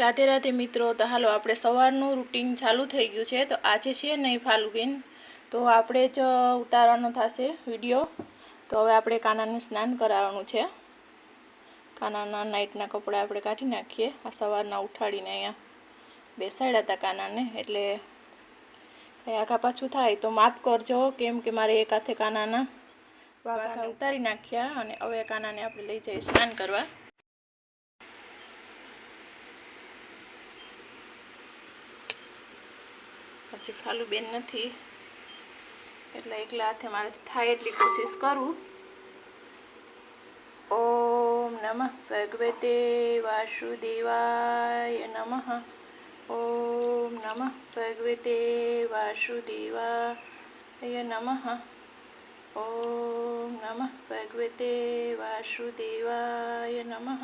राधे राधे मित्रों। तो हालो आपणे सवारनुं रूटीन चालू थई गयुं छे। तो आजे छे नहीं फालुबेन, तो आपणे ज उतारवानो थशे विडियो। तो हवे आपणे कानाने स्नान कराववानुं छे। कानाना नाइटना कपड़ा आपणे काढी नाखीए। आ सवाરના उठाડીને અહીંયા બેસાડ્યા હતા કાનાને, એટલે આઘા પાછું થાય તો માફ કરજો, કેમ કે મારે એક હાથે કાનાના વાઘા ઉતારી નાખ્યા અને હવે કાનાને આપણે લઈ જઈએ સ્નાન કરવા। પછી ફાલુબેન નથી એટલે એકલા હાથે મારાથી થાય એટલી કોશિશ કરું। ओम नमः भगवते वासुदेवाय नमः। ओम नमः भगवते वासुदेवाय नमः। ओम नमः भगवते वासुदेवाय नमः।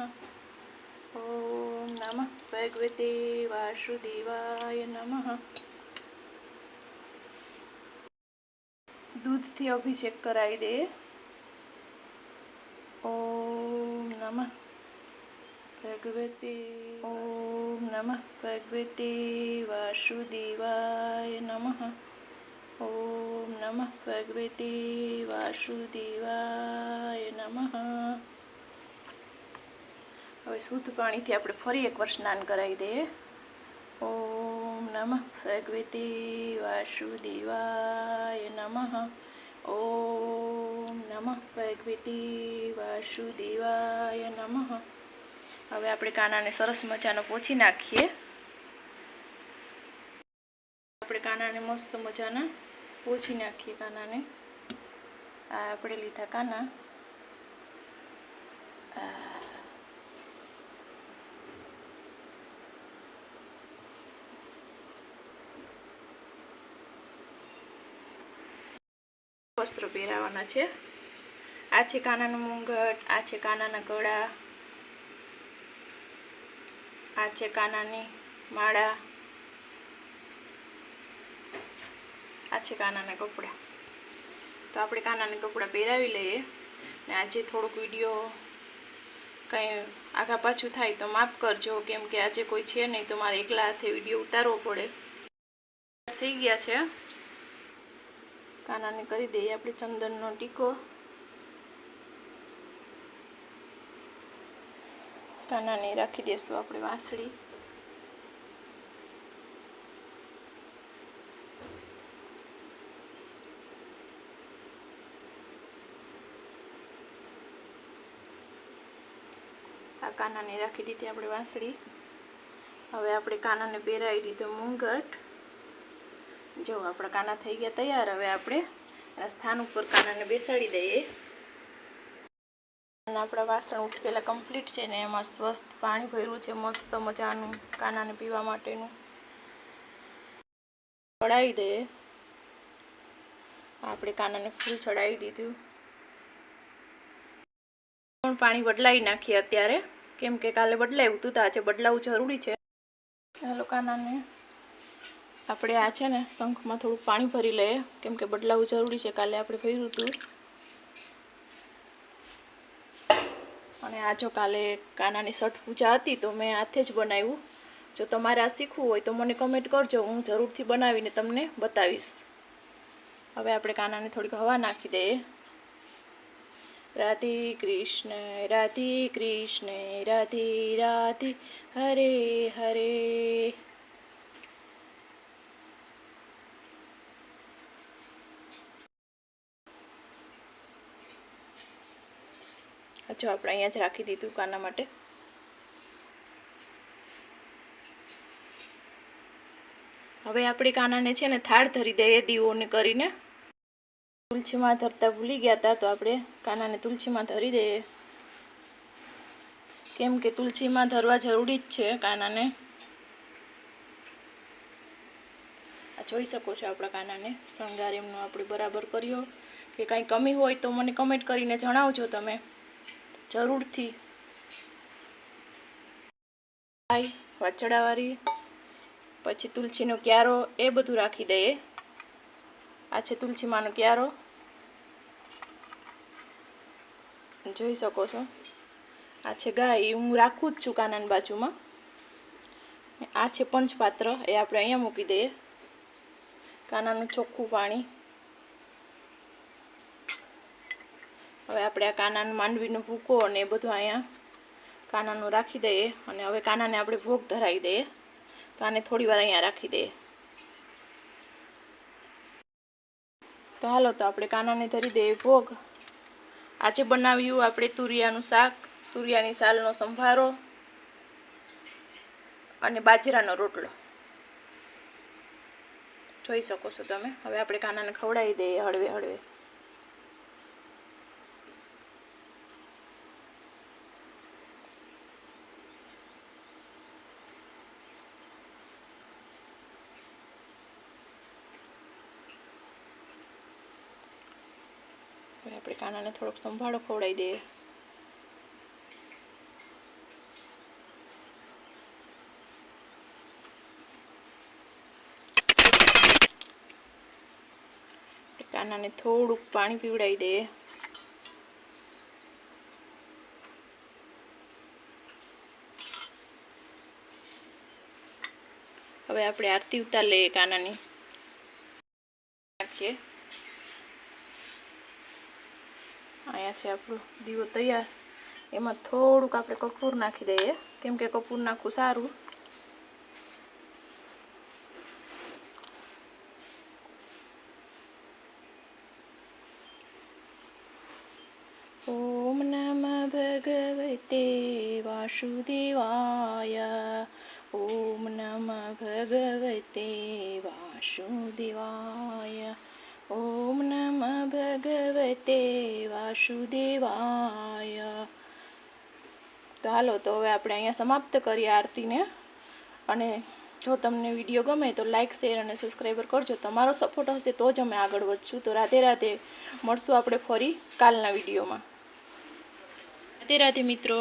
ओम नमः भगवते वासुदेवाय नमः। दूध थी अभिषेक कराई दे। ओम नमः भगवते ओम नमः भगवते वासुदेवाय नमः। ओम नमः भगवते वासुदेवाय नमः। हवे शुद्ध पानी थी आपणे फरी एक વાર स्नान कराई दे। ओम नमः भगवते वासुदेवाय नमः। ओम नमः भगवते वासुदेवाय नमः। हवे आपणे कानाने सरस मजानो पोछी नाखीए। आपणे कानाने मस्त मजाना पोछी नाखीए। कानाने आ आपणे लीधा काना। वस्त्र પહેરાવાના છે। આ છે કાનાનું મુંગટ, આ છે કાનાના ગળા, આ છે કાનાની માળા, આ છે કાનાના કપડા। તો આપણે કાનાને કપડા પહેરાવી લઈએ ને આજે થોડુંક વિડીયો કંઈ આગા પાછું થાય તો માફ કરજો, કેમ કે આજે કોઈ છે નહીં તો મારે એકલા હાથે વિડીયો ઉતારવો પડે। થઈ ગયા છે। कानाने करी दઈએ આપણે ચંદનનો ટીકો। કાનાને રાખી દેશું આપણે વાંસળી। આ કાનાને રાખી દીધી આપણે વાંસળી। હવે આપણે કાનાને પહેરાવી દીધો મુંગટ। जो अपना काना थई गया तैयार। हवे आपणे स्थान पर कानाने बेसाड़ी दઈએ। अपना वासण उटकेला कम्प्लीट छे ने एमां स्वस्थ पाणी भर्युं छे मस्त मजानुं कानाने पीवा माटेनुं। चढ़ावी दઈએ। आपणे कानाने फूल चढ़ावी दीधुं। पण पाणी बदलाई नाखीए अत्यारे, केम के काले बदलाव्युं हतुं तो आजे बदलावुं जरूरी छे। हेलो कानाने આપણે આ છે ને શંખમાં થોડું પાણી ભરી લઈએ, કેમ કે બદલાવું જરૂરી છે। કાલે આપણે ભર્યું હતું અને આ જો કાલે કાનાની છઠ પૂજા હતી તો મેં હાથે જ બનાવ્યું। જો તમારે આ શીખવું હોય તો મને કમેન્ટ કરજો, હું જરૂરથી બનાવીને તમને બતાવીશ। હવે આપણે કાનાને થોડીક હવા નાખી દઈએ। राधे कृष्ण राधे कृष्ण राधे राधे हरे हरे। जो આપણે અહીંયા જ રાખી દીધું કાના માટે। હવે આપણે કાનાને છે ને થાળ ધરી દઈએ દીવોને કરીને। તુલસીમાં ધરતા ભૂલી ગયા હતા તો આપણે કાનાને તુલસીમાં ધરી દઈએ, કેમ કે તુલસીમાં ધરવા જરૂરી જ છે કાનાને। આ જોઈ શકો છો આપણા કાનાને શણગાર એમનો આપણે બરાબર કર્યો કે કાંઈ કમી હોય તો મને કમેન્ટ કરીને જણાવજો તમે જરૂરથી। વાચડાવાળી પછી તુલસીનો ક્યારો એ બધું રાખી દઈએ। આ છે તુલસીમાંનો ક્યારો, જોઈ શકો છો। આ છે ગાય, હું રાખું જ છું કાનાની બાજુમાં। આ છે પંચપાત્ર, એ આપણે અહીંયા મૂકી દઈએ. કાનાનું ચોખ્ખું પાણી. હવે આપણે આ કાનાનું માંડવીનો ભૂકો અને એ બધું અહીંયા કાનાનું રાખી દઈએ. અને હવે કાનાને આપણે ભોગ ધરાવી દઈએ. તો આને થોડી વાર અહીંયા રાખી દઈએ. તો હાલો, તો આપણે કાનાને ધરી દઈએ ભોગ. આજે બનાવ્યું આપણે તુરિયાનું શાક, તુરિયાની સાલનો સંભારો અને બાજરાનો રોટલો. જોઈ શકો છો તમે. હવે આપણે કાનાને ખવડાવી દઈએ હળવે હળવે. હવે આપણે કાનાને થોડોક સંભાળો ખવડાવી દઈએ. કાનાને થોડુંક પાણી પીવડાવી દઈએ. હવે આપણે આરતી ઉતાર લઈએ કાનાની. નાખીએ. અહીંયા છે આપણો દીવો તૈયાર. એમાં થોડુંક આપણે કપૂર નાખી દઈએ, કેમ કે કપૂર નાખવું સારું. ઓમ નમઃ ભગવતે વાસુદેવાય. ઓમ નમઃ ભગવતે વાસુદેવાય. ઓમ નમઃ ભગવતે વાસુદેવાય. તો હાલો, તો હવે આપણે અહીંયા સમાપ્ત કરીએ આરતીને. અને જો તમને વિડીયો ગમે તો લાઇક, શેર અને સબસ્ક્રાઈબર કરજો. તમારો સપોર્ટ હશે તો જ અમે આગળ વધશું. તો રાધે રાધે. મળશું આપણે ફરી કાલના વિડીયોમાં. રાધે રાધે મિત્રો.